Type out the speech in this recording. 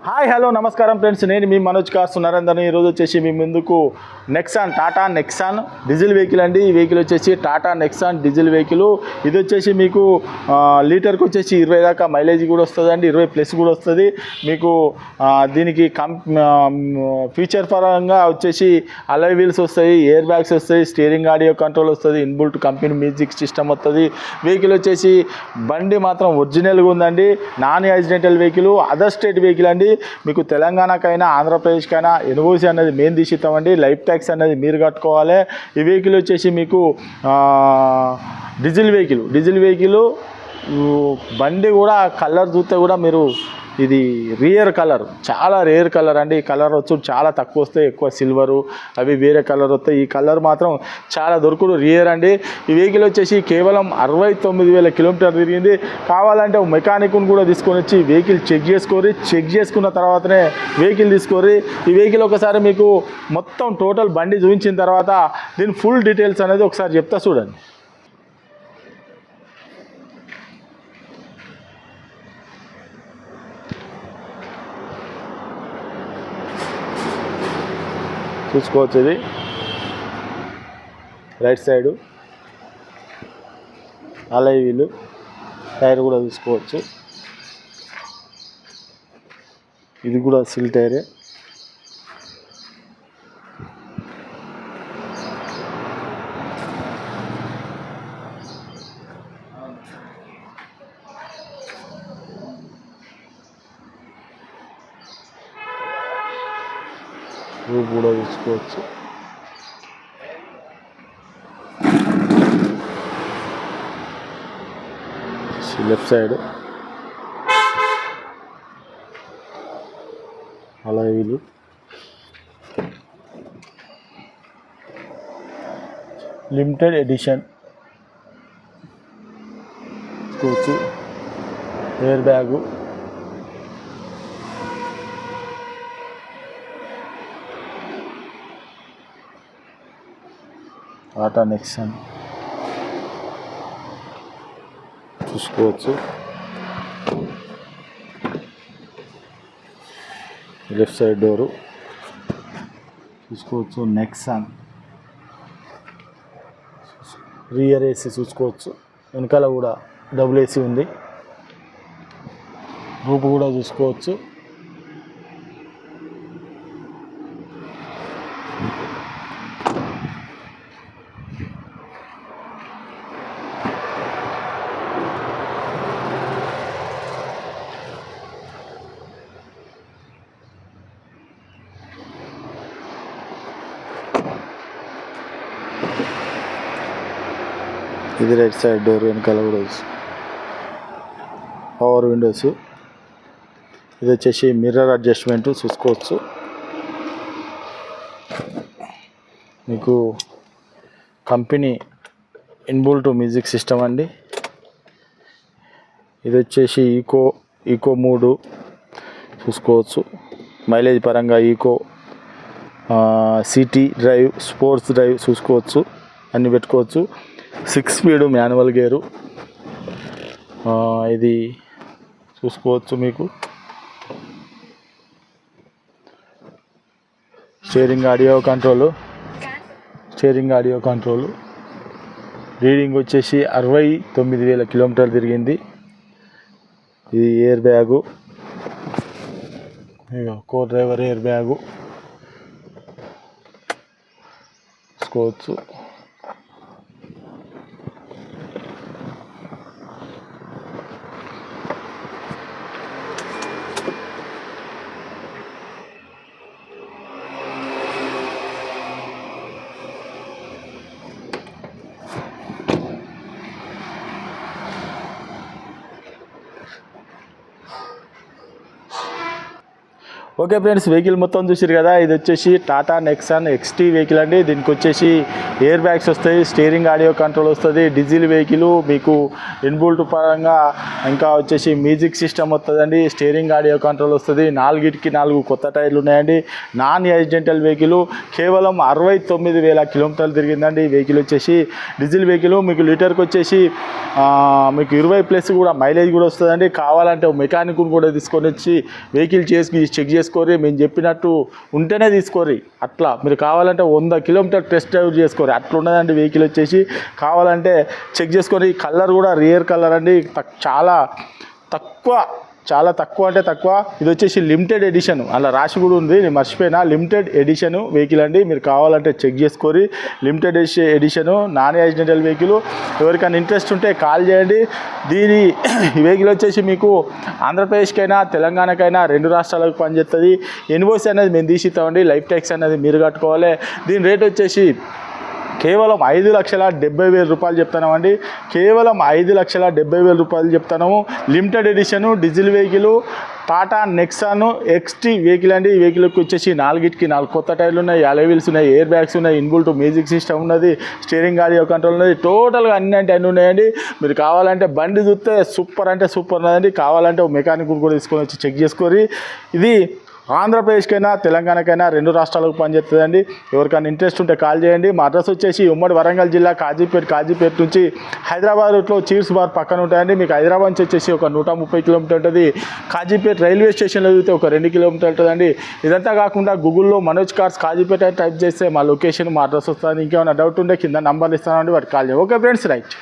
Hi hello నమస్కారం friends, నేను మీ Manoj cars నరేందర్ని. ఈరోజు వచ్చేసి మీ ముందుకు Nexon, Tata Nexon diesel vehicle అండి. ఈ వెహికల్ వచ్చేసి టాటా నెక్సాన్ డీజిల్ వెహికల్. ఇది వచ్చేసి మీకు లీటర్కి వచ్చేసి 20 దాకా మైలేజ్ కూడా వస్తుందండి, 20+ కూడా వస్తుంది మీకు. దీనికి ఫీచర్ పరంగా వచ్చేసి అలాయ్ వీల్స్ వస్తాయి, ఎయిర్ బ్యాగ్స్ వస్తాయి, స్టీరింగ్ ఆడియో కంట్రోల్ వస్తుంది, ఇన్బుల్ట్ కంపెనీ మ్యూజిక్ సిస్టమ్ వస్తుంది. వెహికల్ వచ్చేసి బండి మాత్రం ఒరిజినల్గా ఉందండి, non accidental vehicle, other state vehicle అండి. మీకు తెలంగాణకైనా ఆంధ్రప్రదేశ్కైనా ఎన్ఓసి అనేది మేము తీసిస్తామండి, లైఫ్ ట్యాక్స్ అనేది మీరు కట్టుకోవాలి. ఈ వెహికల్ వచ్చేసి మీకు డీజిల్ వెహికల్. బండి కూడా కలర్ చూస్తే కూడా మీరు, ఇది చాలా రేర్ కలర్ అండి. ఈ కలర్ వచ్చి చాలా తక్కువ వస్తాయి, ఎక్కువ సిల్వరు అవి వేరే కలర్ వస్తాయి. ఈ కలర్ మాత్రం చాలా దొరకడు, రేర్ అండి. ఈ వెహికల్ వచ్చేసి కేవలం 69,000 కిలోమీటర్ తిరిగింది. కావాలంటే మెకానిక్ను కూడా తీసుకొని వచ్చి వెహికల్ చెక్ చేసుకున్న తర్వాతనే వెహికల్ తీసుకోరి. ఈ వెహికల్ ఒకసారి మీకు మొత్తం టోటల్ బండి చూపించిన తర్వాత దీని ఫుల్ డీటెయిల్స్ అనేది ఒకసారి చెప్తా చూడండి. చూసుకోవచ్చు, ఇది రైట్ సైడు అలై వీలు, టైర్ కూడా చూసుకోవచ్చు. ఇది కూడా సిల్ టైరే. రూప్ కూడా చూసుకోవచ్చు. లెఫ్ట్ సైడ్ అలా వీలు, లిమిటెడ్ ఎడిషన్ చూసుకోవచ్చు. ఎయిర్ బ్యాగు, టాటా నెక్సాన్ చూసుకోవచ్చు. లెఫ్ట్ సైడ్ డోరు చూసుకోవచ్చు. నెక్సాన్ రియర్ ఏసీ చూసుకోవచ్చు, వెనకాల కూడా డబుల్ ఏసీ ఉంది. రూపు కూడా చూసుకోవచ్చు. ఇది రైట్ సైడ్ డోర్, వెనకాల కూడా పవర్ విండోస్. ఇది వచ్చేసి మిర్రర్ అడ్జస్ట్మెంట్ చూసుకోవచ్చు. మీకు కంపెనీ ఇన్బుల్ట్ మ్యూజిక్ సిస్టమ్ అండి. ఇది వచ్చేసి ఈకో 3 చూసుకోవచ్చు. మైలేజ్ పరంగా eco, city drive, sports drive చూసుకోవచ్చు, అన్నీ పెట్టుకోవచ్చు. 6 స్పీడ్ మాన్యువల్ గేరు, ఇది చూసుకోవచ్చు. మీకు స్టీరింగ్ ఆడియో కంట్రోలు. రీడింగ్ వచ్చేసి 69,000 కిలోమీటర్లు తిరిగింది. ఇది ఎయిర్ బ్యాగు, కో డ్రైవర్ ఎయిర్ బ్యాగు చూసుకోవచ్చు. ఓకే ఫ్రెండ్స్, వెహికల్ మొత్తం చూసారు కదా. ఇది వచ్చేసి టాటా నెక్సాన్ XT వెహికల్ అండి. దీనికి వచ్చేసి ఎయిర్ బ్యాగ్స్ వస్తాయి, స్టీరింగ్ ఆడియో కంట్రోల్ వస్తుంది, డీజిల్ వెహికల్ మీకు ఇన్బుల్ట్ పరంగా ఇంకా వచ్చేసి మ్యూజిక్ సిస్టమ్ వస్తుందండి, స్టీరింగ్ ఆడియో కంట్రోల్ వస్తుంది, 4 కొత్త టైర్లు ఉన్నాయండి. నాన్ యాక్సిడెంటల్ వెహికల్, కేవలం 69,000 కిలోమీటర్లు తిరిగిందండి. ఈ వెహికల్ వచ్చేసి డీజిల్ వెహికల్, మీకు లీటర్కి వచ్చేసి మీకు 20+ కూడా మైలేజ్ కూడా వస్తుందండి. కావాలంటే మెకానిక్ కూడా తీసుకొని వచ్చి వెహికల్ చెక్ చేసుకోరి, మేము చెప్పినట్టు ఉంటేనే తీసుకోరి. అట్లా మీరు కావాలంటే 100 కిలోమీటర్ టెస్ట్ డ్రైవ్ చేసుకోరి, అట్లా ఉన్నదండి వెహికల్ వచ్చేసి. కావాలంటే చెక్ చేసుకొని. కలర్ కూడా రియర్ కలర్ అండి, చాలా తక్కువ అంటే తక్కువ. ఇది వచ్చేసి లిమిటెడ్ ఎడిషన్, అలా రాసి కూడా ఉంది, నేను మర్చిపోయినా. లిమిటెడ్ ఎడిషన్ వెహికల్ అండి, మీరు కావాలంటే చెక్ చేసుకోరి. Limited edition, non accidental vehicle. ఎవరికైనా ఇంట్రెస్ట్ ఉంటే కాల్ చేయండి. దీని వెహికల్ వచ్చేసి మీకు ఆంధ్రప్రదేశ్కైనా తెలంగాణకైనా 2 రాష్ట్రాలకు పనిచేస్తుంది. ఇన్వాయిస్ అనేది మేము తీసిస్తామండి, లైఫ్ ట్యాక్స్ అనేది మీరు కట్టుకోవాలి. దీని రేట్ వచ్చేసి కేవలం 5,70,000 రూపాయలు చెప్తున్నామండి. కేవలం 5,70,000 రూపాయలు చెప్తున్నాము. Limited addition diesel vehicle, Tata Nexon XT vehicle అండి. ఈ వెహికల్కి వచ్చేసి 4 కొత్త టైర్లు ఉన్నాయి, అలై వీల్స్ ఉన్నాయి, ఎయిర్ బ్యాగ్స్ ఉన్నాయి, ఇన్బుల్ట్ మ్యూజిక్ సిస్టమ్ ఉన్నది, స్టీరింగ్ ఆడియో కంట్రోల్ ఉన్నది. టోటల్గా అన్ని ఉన్నాయండి. మీరు కావాలంటే బండి చూస్తే సూపర్ అంటే సూపర్ ఉన్నదండి. కావాలంటే మెకానిక్ కూడా తీసుకొని వచ్చి చెక్ చేసుకోరి. ఇది ఆంధ్రప్రదేశ్కైనా తెలంగాణకైనా 2 రాష్ట్రాలకు పనిచేస్తుందండి. ఎవరికైనా ఇంట్రెస్ట్ ఉంటే కాల్ చేయండి. మా అడ్రస్ వచ్చేసి ఉమ్మడి వరంగల్ జిల్లా కాజీపేట నుంచి హైదరాబాద్ రూట్లో చీర్స్ బార్ పక్కన ఉంటాయండి. మీకు హైదరాబాద్ నుంచి వచ్చేసి ఒక 130 కిలోమీటర్ ఉంటుంది. కాజీపేట రైల్వే స్టేషన్లో చూస్తే ఒక 2 కిలోమీటర్ ఉంటుందండి. ఇదంతా కాకుండా గూగుల్లో మనోజ్ కార్స్ కాజీపేట టైప్ చేస్తే మా లొకేషన్, మా అడ్రస్ వస్తుంది. ఇంకేమైనా డౌట్ ఉంటే కింద నంబర్లు ఇస్తానండి, వాటికి కాల్ చేయండి. Okay friends, right.